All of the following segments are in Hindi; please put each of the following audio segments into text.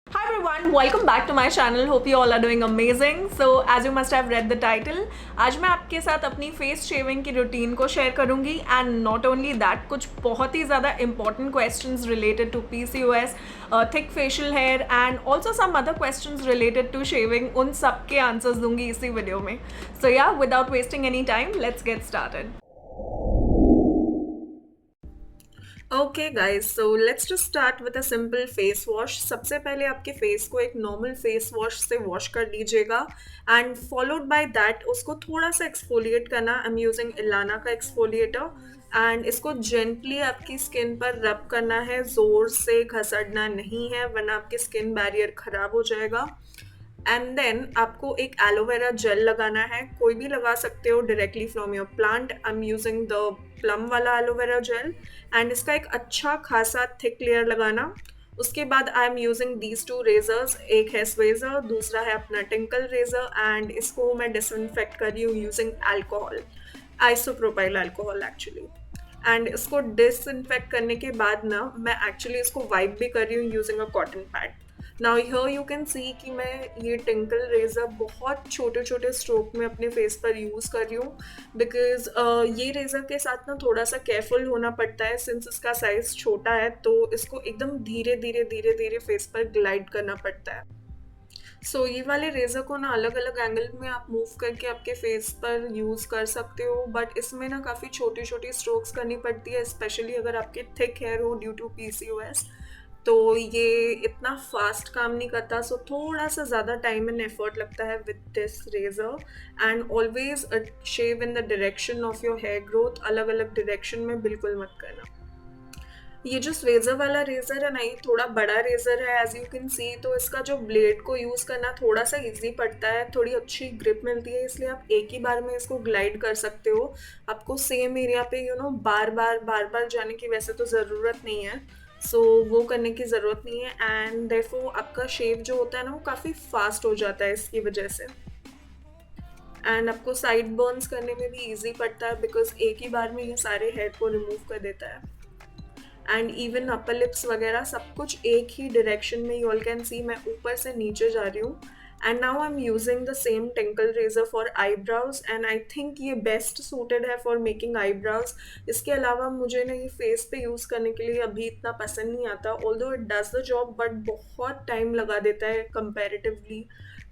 Hi everyone, welcome back to my channel. Hope you all are doing amazing. So as you must have read the title, आज मैं आपके साथ अपनी फेस शेविंग की रूटीन को शेयर करूंगी एंड नॉट ओनली दैट, कुछ बहुत ही ज़्यादा important questions related to PCOS, thick facial hair and also some other questions related to shaving, उन सब के आंसर्स दूंगी इसी वीडियो में. सो या, without wasting any time, let's get started. Okay guys, so let's just start with a simple face wash. सबसे पहले आपके फेस को एक नॉर्मल फेस वॉश से वॉश कर लीजिएगा एंड फॉलोड बाय दैट उसको थोड़ा सा एक्सफोलिएट करना. आई एम यूजिंग इलाना का एक्सफोलिएटर एंड इसको जेंटली आपकी स्किन पर रब करना है. जोर से घसड़ना नहीं है वरना आपकी स्किन बैरियर खराब हो जाएगा. एंड देन आपको एक एलोवेरा जेल लगाना है. कोई भी लगा सकते हो directly from your plant. I am using the plum वाला एलोवेरा जेल एंड इसका एक अच्छा खासा थिक लेयर लगाना. उसके बाद I am using these two razors. एक है स्वेजर, दूसरा है अपना टिंकल रेजर एंड इसको मैं डिसइंफेक्ट कर रही हूँ using alcohol, isopropyl alcohol actually. And इसको डिसइंफेक्ट करने के बाद ना मैं एक्चुअली इसको वाइप भी कर रही हूँ using a cotton pad. Now here you can see कि मैं ये टिंकल रेज़र बहुत छोटे छोटे स्ट्रोक में अपने फेस पर यूज़ कर रही हूँ बिकॉज ये रेज़र के साथ ना थोड़ा सा केयरफुल होना पड़ता है सिंस इसका साइज़ छोटा है. तो इसको एकदम धीरे धीरे धीरे धीरे फेस पर ग्लाइड करना पड़ता है. सो ये वाले रेज़र को ना अलग अलग एंगल में आप मूव करके आपके फेस पर यूज़ कर सकते हो, बट इसमें ना काफ़ी छोटी छोटी स्ट्रोक्स करनी पड़ती है, स्पेशली अगर आपके थिक हेयर हो ड्यू टू PCOS. तो ये इतना फास्ट काम नहीं करता, सो थोड़ा सा ज़्यादा टाइम एंड एफर्ट लगता है with this razor. And always shave in the direction of your hair growth. अलग अलग डायरेक्शन में बिल्कुल मत करना. ये जो स्वेजर वाला रेज़र है ना, ये थोड़ा बड़ा रेज़र है एज यू कैन सी. तो इसका जो ब्लेड को यूज़ करना थोड़ा सा इजी पड़ता है, थोड़ी अच्छी ग्रिप मिलती है, इसलिए आप एक ही बार में इसको ग्लाइड कर सकते हो. आपको सेम एरिया पे बार बार जाने की वैसे तो ज़रूरत नहीं है. सो वो करने की ज़रूरत नहीं है एंड देयरफॉर आपका शेव जो होता है ना वो काफ़ी फास्ट हो जाता है इसकी वजह से. एंड आपको साइड बर्न्स करने में भी इजी पड़ता है बिकॉज एक ही बार में ये सारे हेयर को रिमूव कर देता है. एंड इवन अपर लिप्स वगैरह सब कुछ एक ही डायरेक्शन में. यू ऑल कैन सी मैं ऊपर से नीचे जा रही हूँ. And now I am using the same Tinkle razor for eyebrows and I think ये बेस्ट सूटेड है फॉर मेकिंग आईब्राउज. इसके अलावा मुझे ना ये फेस पे यूज़ करने के लिए अभी इतना पसंद नहीं आता, although it does the job, but बहुत टाइम लगा देता है कंपेरेटिवली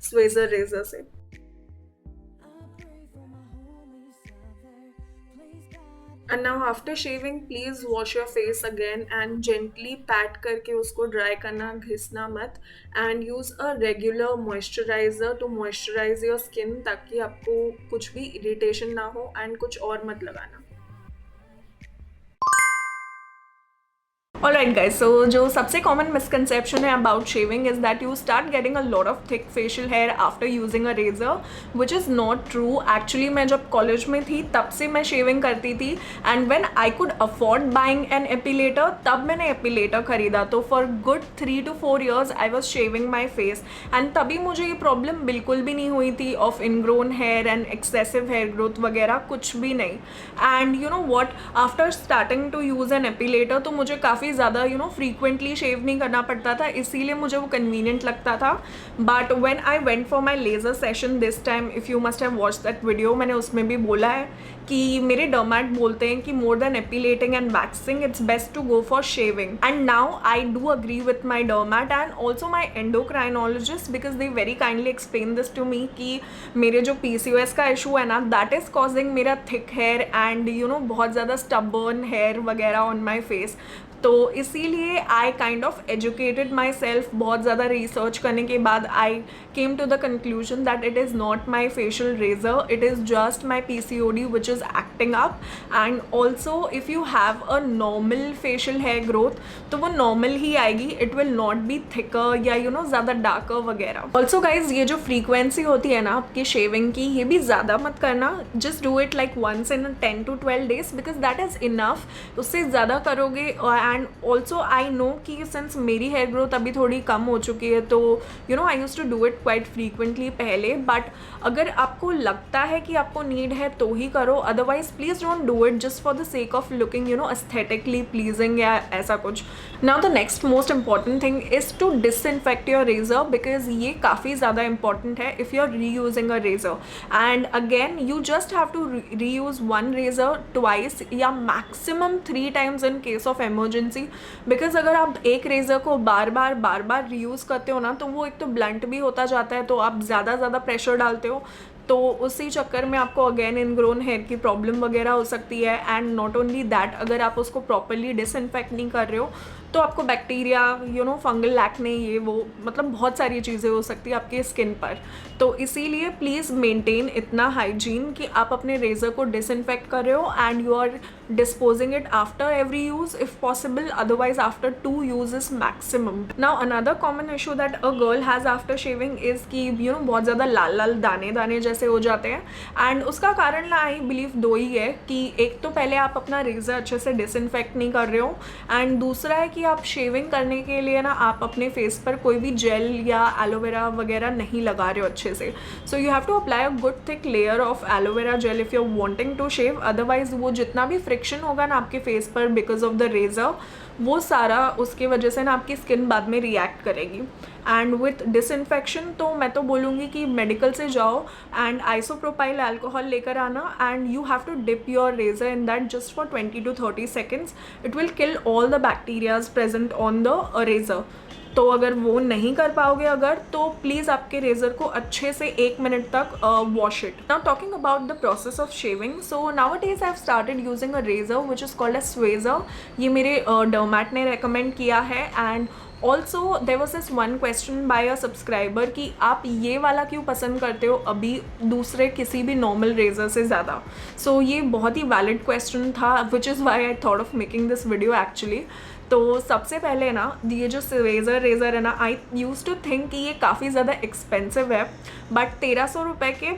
स्वेजर रेजर से. And now after shaving please wash your face again and gently pat करके उसको ड्राई करना, घिसना मत. And use a regular moisturiser to moisturise your skin ताकि आपको कुछ भी इरिटेशन ना हो. एंड कुछ और मत लगाना. Alright guys, so जो सबसे common misconception है about shaving is that you start getting a lot of thick facial hair after using a razor, which is not true. Actually मैं जब college में थी तब से मैं shaving करती थी and when I could afford buying an epilator तब मैंने epilator खरीदा. तो for good 3 to 4 years I was shaving my face and तभी मुझे ये problem बिल्कुल भी नहीं हुई थी of ingrown hair and excessive hair growth वगैरह, कुछ भी नहीं. And you know what, after starting to use an epilator तो मुझे काफ़ी ज़्यादा फ्रीक्वेंटली शेव नहीं करना पड़ता था, इसीलिए मुझे वो कन्वीनियंट लगता था. But when I went for my laser session this time, if you must have watch that video, मैंने उसमें भी बोला है कि मेरे डर्मैट बोलते हैं कि more than epilating and waxing it's best to go for shaving. And now I do agree with my dermat and also my endocrinologist because they very kindly explain this to me कि मेरे जो PCOS का इशू है ना, दैट इज़ कॉजिंग मेरा थिक हेयर एंड बहुत ज़्यादा स्टबर्न हेयर वगैरह ऑन माई फेस. तो इसीलिए I kind of educated my myself ज़्यादा रिसर्च करने के बाद I came to the conclusion that it is not my facial razor, it is just my PCOD which is acting up. And also if you have a normal facial hair growth तो वो नॉर्मल ही आएगी, it will not be thicker या ज़्यादा डार्कर वगैरह. ऑल्सो गाइज, ये जो फ्रीक्वेंसी होती है ना आपकी शेविंग की, ये भी ज़्यादा मत करना. Just do it like once in 10 to 12 days because that is enough. उससे ज़्यादा करोगे एंड ऑल्सो आई नो कि सिंस मेरी हेयर ग्रोथ अभी थोड़ी कम हो चुकी है, तो you know I use to do it quite frequently पहले, बट अगर आपको लगता है कि आपको नीड है तो ही करो, otherwise please don't do it just for the sake of looking you know aesthetically pleasing या ऐसा कुछ. Now the next most important thing is to disinfect your razor, because ये काफ़ी ज़्यादा इंपॉर्टेंट है if you are reusing a razor. And again you just have to reuse one razor twice या maximum 3 times in case of emergency. Because अगर आप एक रेजर को बार बार रीयूज़ करते हो ना, तो वो एक तो ब्लंट भी होता जाता है, तो आप ज़्यादा प्रेशर डालते हो, तो उसी चक्कर में आपको अगेन इनग्रोन हेयर की प्रॉब्लम वगैरह हो सकती है. एंड नॉट ओनली दैट, अगर आप उसको प्रॉपरली डिसइंफेक्ट नहीं कर रहे हो तो आपको bacteria you know fungal acne ये वो मतलब बहुत सारी चीज़ें हो सकती है आपके स्किन पर. तो इसीलिए प्लीज़ मेंटेन इतना हाइजीन कि आप अपने रेज़र को डिसइंफेक्ट कर रहे हो and you are disposing it after every use if possible, otherwise after 2 uses maximum. Now another common issue that a girl has after shaving is कि यू नो बहुत ज़्यादा लाल लाल दाने दाने जैसे हो जाते हैं. एंड उसका कारण ना आई बिलीव 2 ही है कि एक तो पहले आप अपना रेज़र अच्छे से डिसइंफेक्ट नहीं कर रहे हो, एंड दूसरा है कि आप शेविंग करने के लिए ना आप अपने फेस पर कोई भी जेल या एलोवेरा वगैरह नहीं लगा रहे हो अच्छे से. So you have to apply a good thick layer of aloe vera gel if you are wanting to shave, otherwise वो जितना भी फ्रिक्शन होगा ना आपके फेस पर बिकॉज ऑफ द रेज़र, वो सारा उसके वजह से ना आपकी स्किन बाद में रिएक्ट करेगी. एंड विथ डिसइंफेक्शन तो मैं तो बोलूँगी कि मेडिकल से जाओ एंड आइसोप्रोपाइल अल्कोहल लेकर आना, and you have to dip your razor in that just for 20 to 30 seconds. It will kill all the bacterias present on the razor. तो अगर वो नहीं कर पाओगे अगर, तो प्लीज़ आपके रेज़र को अच्छे से 1 मिनट तक wash it. Now talking about the process of shaving, so now it is I have started using a razor which is called a स्वेज़र. ये मेरे डर्मैट ने रेकमेंड किया है. And also there was this one question by a subscriber कि आप ये वाला क्यों पसंद करते हो अभी दूसरे किसी भी नॉर्मल रेज़र से ज़्यादा. सो ये बहुत ही वैलिड क्वेश्चन था which is why I thought of making this video actually. तो सबसे पहले ना ये जो रेज़र है ना, आई यूज़ टू थिंक कि ये काफ़ी ज़्यादा एक्सपेंसिव है, बट 1300 रुपये के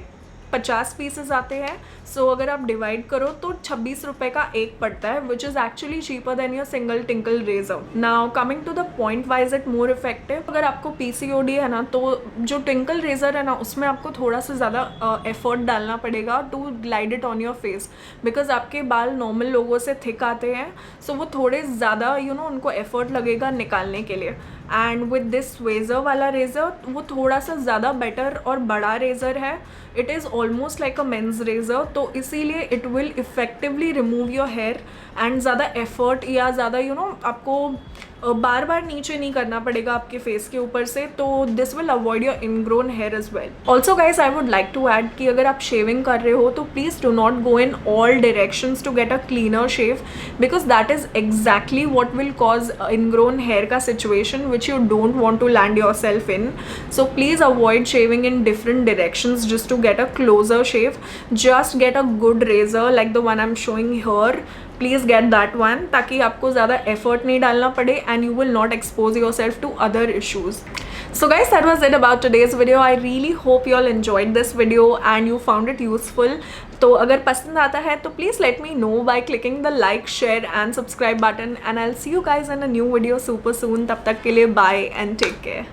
50 पीसेस आते हैं. सो अगर आप डिवाइड करो तो 26 रुपये का एक पड़ता है, which is actually cheaper than your single Tinkle razor. Now coming to the point, why is it more effective. अगर आपको PCOD है ना, तो जो टिंकल रेजर है ना उसमें आपको थोड़ा सा ज़्यादा एफर्ट डालना पड़ेगा to glide it on your face, because आपके बाल नॉर्मल लोगों से थिक आते हैं, सो वो थोड़े ज़्यादा यू नो उनको एफर्ट लगेगा निकालने के लिए. एंड विद दिस स्वेज़र वाला रेज़र वो थोड़ा सा ज़्यादा बेटर और बड़ा रेज़र है. It is almost like a men's razor, तो इसीलिए it will effectively remove your hair and ज़्यादा एफर्ट या ज़्यादा यू नो आपको बार बार नीचे नहीं करना पड़ेगा आपके फेस के ऊपर से. तो this will avoid your ingrown hair as well. Also guys I would like to add कि अगर आप शेविंग कर रहे हो तो please do not go in all directions to get a cleaner shave, because that is exactly what will cause ingrown hair का situation which you don't want to land yourself in. So please avoid shaving in different directions just to get a closer shave. Just get a good razor like the one I'm showing here. Please get that one ताकि आपको ज़्यादा effort नहीं डालना पड़े and you will not expose yourself to other issues. So guys, that was it about today's video. I really hope you all enjoyed this video and you found it useful. तो अगर पसंद आता है तो please let me know by clicking the like, share and subscribe button, and I'll see you guys in a new video super soon. तब तक के लिए bye and take care.